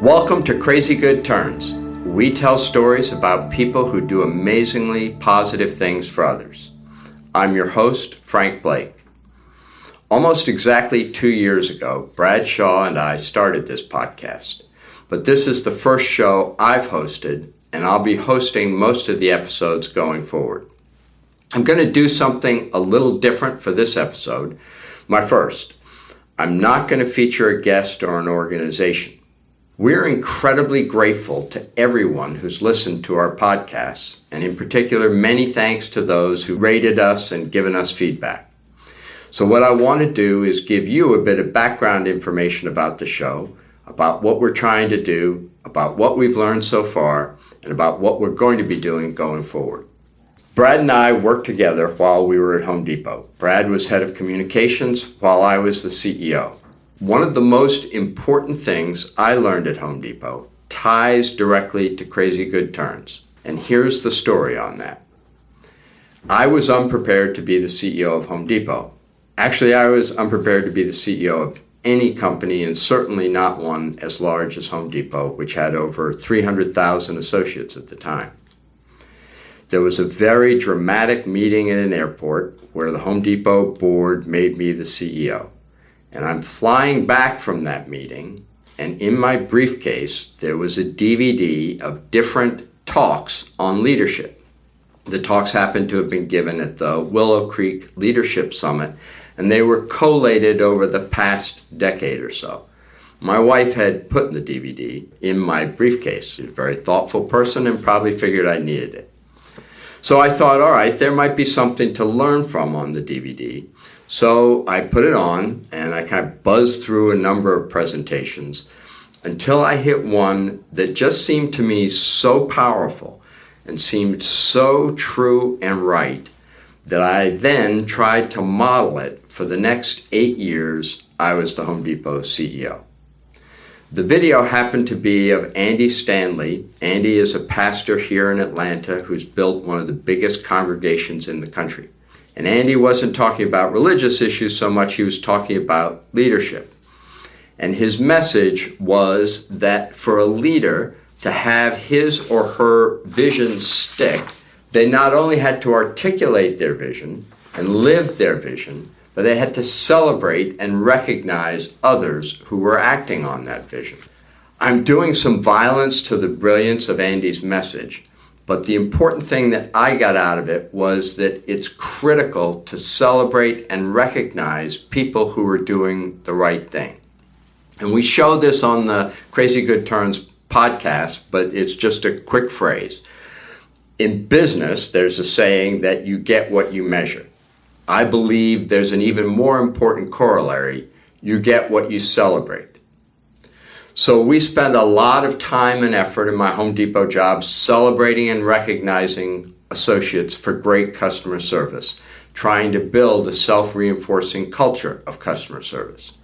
Welcome to Crazy Good Turns. We tell stories about people who do amazingly positive things for others. I'm your host, Frank Blake. Almost exactly 2 years ago, Brad Shaw and I started this podcast. But this is the first show I've hosted, and I'll be hosting most of the episodes going forward. I'm going to do something a little different for this episode, my first. I'm not going to feature a guest or an organization. We're incredibly grateful to everyone who's listened to our podcasts, and in particular, many thanks to those who rated us and given us feedback. So what I want to do is give you a bit of background information about the show, about what we're trying to do, about what we've learned so far, and about what we're going to be doing going forward. Brad and I worked together while we were at Home Depot. Brad was head of communications while I was the CEO. One of the most important things I learned at Home Depot ties directly to Crazy Good Turns. And here's the story on that. I was unprepared to be the CEO of Home Depot. Actually, I was unprepared to be the CEO of any company, and certainly not one as large as Home Depot, which had over 300,000 associates at the time. There was a very dramatic meeting at an airport where the Home Depot board made me the CEO. And I'm flying back from that meeting, and in my briefcase, there was a DVD of different talks on leadership. The talks happened to have been given at the Willow Creek Leadership Summit, and they were collated over the past decade or so. My wife had put the DVD in my briefcase. She's a very thoughtful person and probably figured I needed it. So I thought, all right, there might be something to learn from on the DVD. So I put it on and I kind of buzzed through a number of presentations until I hit one that just seemed to me so powerful and seemed so true and right that I then tried to model it for the next 8 years I was the Home Depot CEO. The video happened to be of Andy Stanley. Andy is a pastor here in Atlanta who's built one of the biggest congregations in the country. And Andy wasn't talking about religious issues so much, he was talking about leadership. And his message was that for a leader to have his or her vision stick, they not only had to articulate their vision and live their vision, but they had to celebrate and recognize others who were acting on that vision. I'm doing some violence to the brilliance of Andy's message, but the important thing that I got out of it was that it's critical to celebrate and recognize people who are doing the right thing. And we show this on the Crazy Good Turns podcast, but it's just a quick phrase. In business, there's a saying that you get what you measure. I believe there's an even more important corollary. You get what you celebrate. So we spend a lot of time and effort in my Home Depot job celebrating and recognizing associates for great customer service, trying to build a self-reinforcing culture of customer service.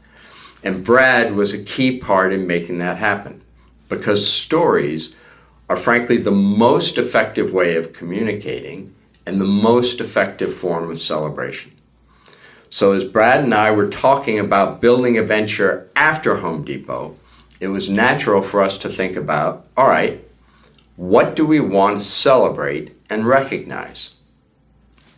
And Brad was a key part in making that happen, because stories are frankly the most effective way of communicating and the most effective form of celebration. So as Brad and I were talking about building a venture after Home Depot, it was natural for us to think about, all right, what do we want to celebrate and recognize?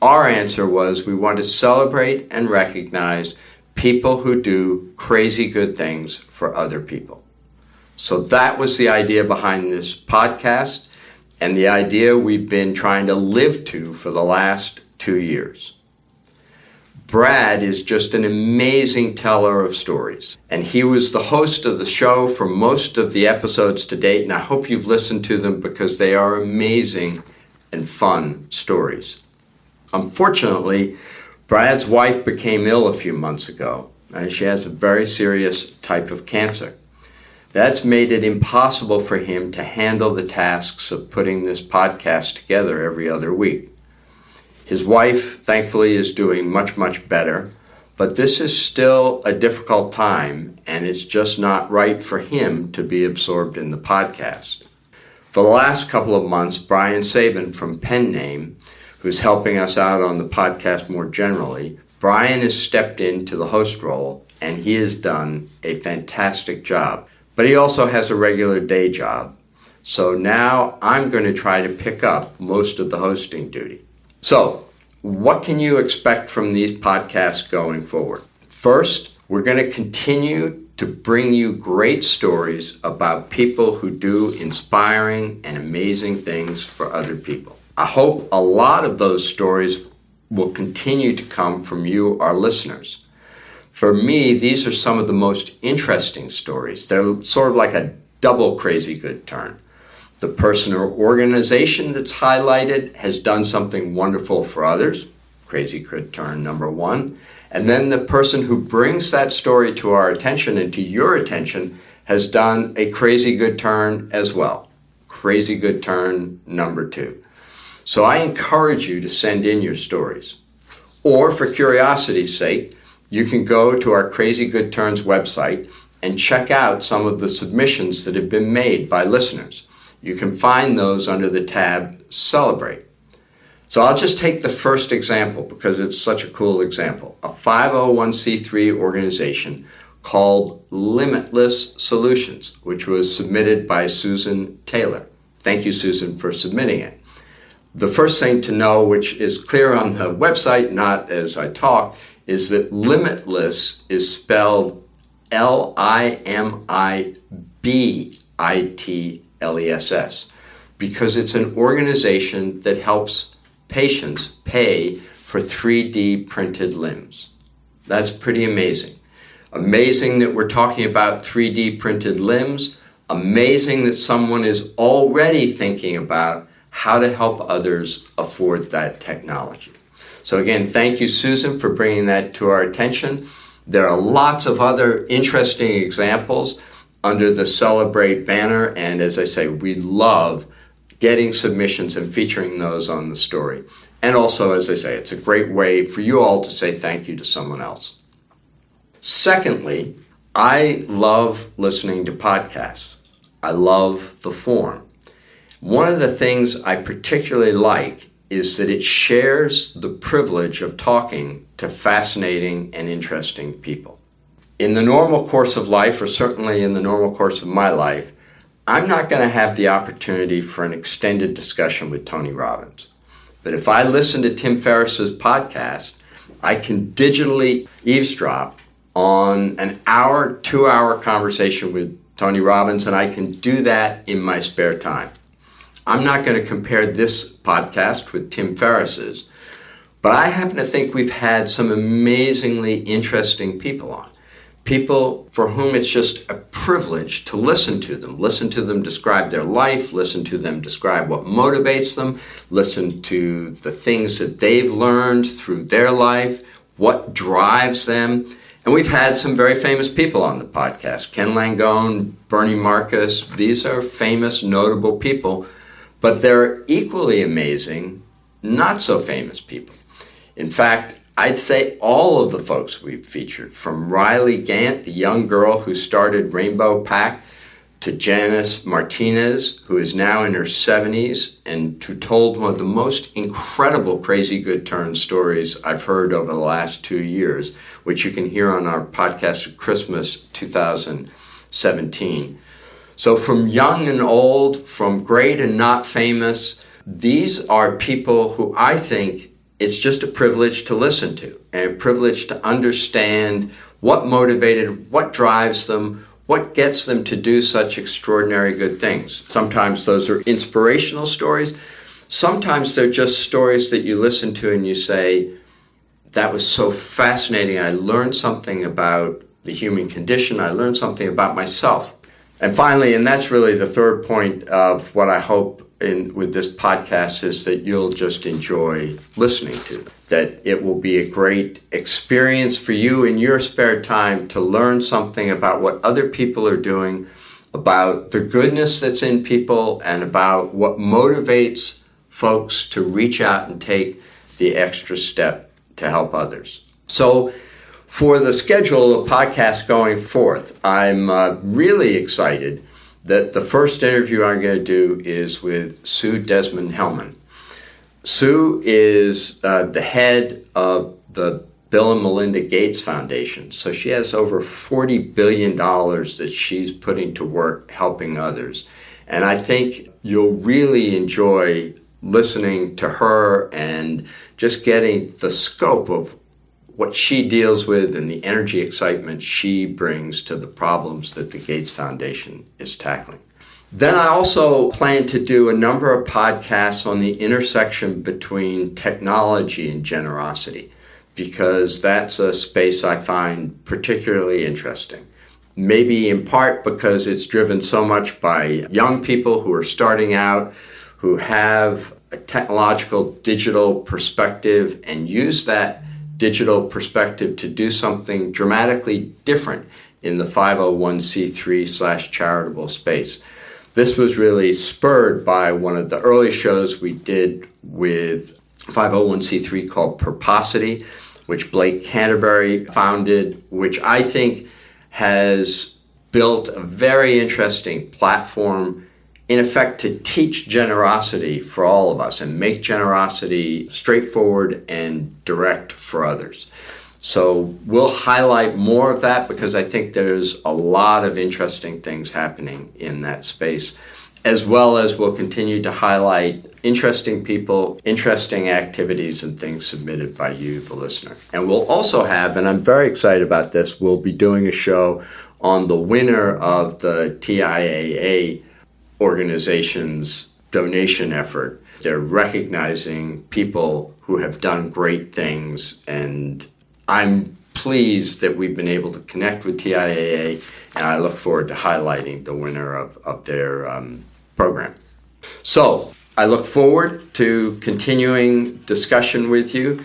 Our answer was we want to celebrate and recognize people who do crazy good things for other people. So that was the idea behind this podcast and the idea we've been trying to live to for the last 2 years. Brad is just an amazing teller of stories, and he was the host of the show for most of the episodes to date, and I hope you've listened to them because they are amazing and fun stories. Unfortunately, Brad's wife became ill a few months ago, and she has a very serious type of cancer. That's made it impossible for him to handle the tasks of putting this podcast together every other week. His wife, thankfully, is doing much, much better, but this is still a difficult time, and it's just not right for him to be absorbed in the podcast. For the last couple of months, Brian Sabin from Pen Name, who's helping us out on the podcast more generally, Brian has stepped into the host role, and he has done a fantastic job. but he also has a regular day job. So now I'm going to try to pick up most of the hosting duty. So what can you expect from these podcasts going forward? First, we're going to continue to bring you great stories about people who do inspiring and amazing things for other people. I hope a lot of those stories will continue to come from you, our listeners. For me, these are some of the most interesting stories. They're sort of like a double crazy good turn. The person or organization that's highlighted has done something wonderful for others, crazy good turn number one. And then the person who brings that story to our attention and to your attention has done a crazy good turn as well, crazy good turn number two. So I encourage you to send in your stories. Or for curiosity's sake, you can go to our Crazy Good Turns website and check out some of the submissions that have been made by listeners. You can find those under the tab Celebrate. So I'll just take the first example because it's such a cool example. A 501c3 organization called Limitless Solutions, which was submitted by Susan Taylor. Thank you, Susan, for submitting it. The first thing to know, which is clear on the website, not as I talk, is that Limitless is spelled Limitless, because it's an organization that helps patients pay for 3D printed limbs. That's pretty amazing. Amazing that we're talking about 3D printed limbs. Amazing that someone is already thinking about how to help others afford that technology. So again, thank you, Susan, for bringing that to our attention. There are lots of other interesting examples under the Celebrate banner, and as I say, we love getting submissions and featuring those on the story. And also, as I say, it's a great way for you all to say thank you to someone else. Secondly, I love listening to podcasts. I love the form. One of the things I particularly like is that it shares the privilege of talking to fascinating and interesting people. In the normal course of life, or certainly in the normal course of my life, I'm not going to have the opportunity for an extended discussion with Tony Robbins. But if I listen to Tim Ferriss's podcast, I can digitally eavesdrop on an hour, 2-hour conversation with Tony Robbins, and I can do that in my spare time. I'm not going to compare this podcast with Tim Ferriss's, but I happen to think we've had some amazingly interesting people on. People for whom it's just a privilege to listen to them describe their life, listen to them describe what motivates them, listen to the things that they've learned through their life, what drives them. And we've had some very famous people on the podcast. Ken Langone, Bernie Marcus, these are famous, notable people. But there are equally amazing, not so famous people. In fact, I'd say all of the folks we've featured, from Riley Gant, the young girl who started Rainbow Pack, to Janice Martinez, who is now in her 70s and who told one of the most incredible crazy good turn stories I've heard over the last 2 years, which you can hear on our podcast of Christmas 2017. So from young and old, from great and not famous, these are people who I think it's just a privilege to listen to and a privilege to understand what motivated, what drives them, what gets them to do such extraordinary good things. Sometimes those are inspirational stories. Sometimes they're just stories that you listen to and you say, that was so fascinating. I learned something about the human condition. I learned something about myself. And finally, and that's really the third point of what I hope with this podcast, is that you'll just enjoy listening to them. That it will be a great experience for you in your spare time to learn something about what other people are doing, about the goodness that's in people, and about what motivates folks to reach out and take the extra step to help others. So for the schedule of podcasts going forth, I'm really excited that the first interview I'm going to do is with Sue Desmond-Hellmann. Sue is the head of the Bill and Melinda Gates Foundation. So she has over $40 billion that she's putting to work helping others. And I think you'll really enjoy listening to her and just getting the scope of what she deals with and the energy excitement she brings to the problems that the Gates Foundation is tackling. Then I also plan to do a number of podcasts on the intersection between technology and generosity, because that's a space I find particularly interesting. Maybe in part because it's driven so much by young people who are starting out, who have a technological digital perspective and use that digital perspective to do something dramatically different in the 501c3/charitable space. This was really spurred by one of the early shows we did with 501c3 called Purposity, which Blake Canterbury founded, which I think has built a very interesting platform, in effect, to teach generosity for all of us and make generosity straightforward and direct for others. So we'll highlight more of that because I think there's a lot of interesting things happening in that space, as well as we'll continue to highlight interesting people, interesting activities, and things submitted by you, the listener. And we'll also have, and I'm very excited about this, we'll be doing a show on the winner of the TIAA organization's donation effort. They're recognizing people who have done great things, and I'm pleased that we've been able to connect with TIAA, and I look forward to highlighting the winner of their program. So I look forward to continuing discussion with you.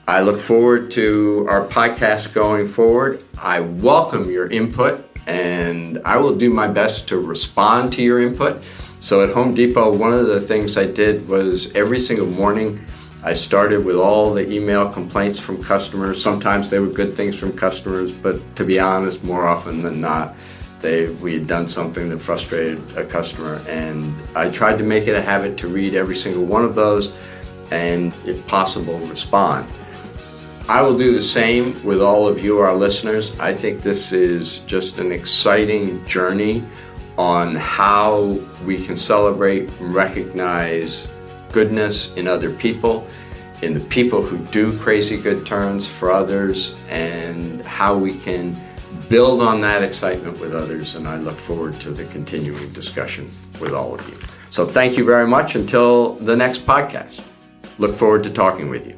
I look forward to our podcast going forward. I welcome your input, and I will do my best to respond to your input. So at Home Depot, one of the things I did was every single morning I started with all the email complaints from customers. Sometimes they were good things from customers, but to be honest, more often than not, we had done something that frustrated a customer. And I tried to make it a habit to read every single one of those and, if possible, respond. I will do the same with all of you, our listeners. I think this is just an exciting journey on how we can celebrate and recognize goodness in other people, in the people who do crazy good turns for others, and how we can build on that excitement with others. And I look forward to the continuing discussion with all of you. So thank you very much. Until the next podcast. Look forward to talking with you.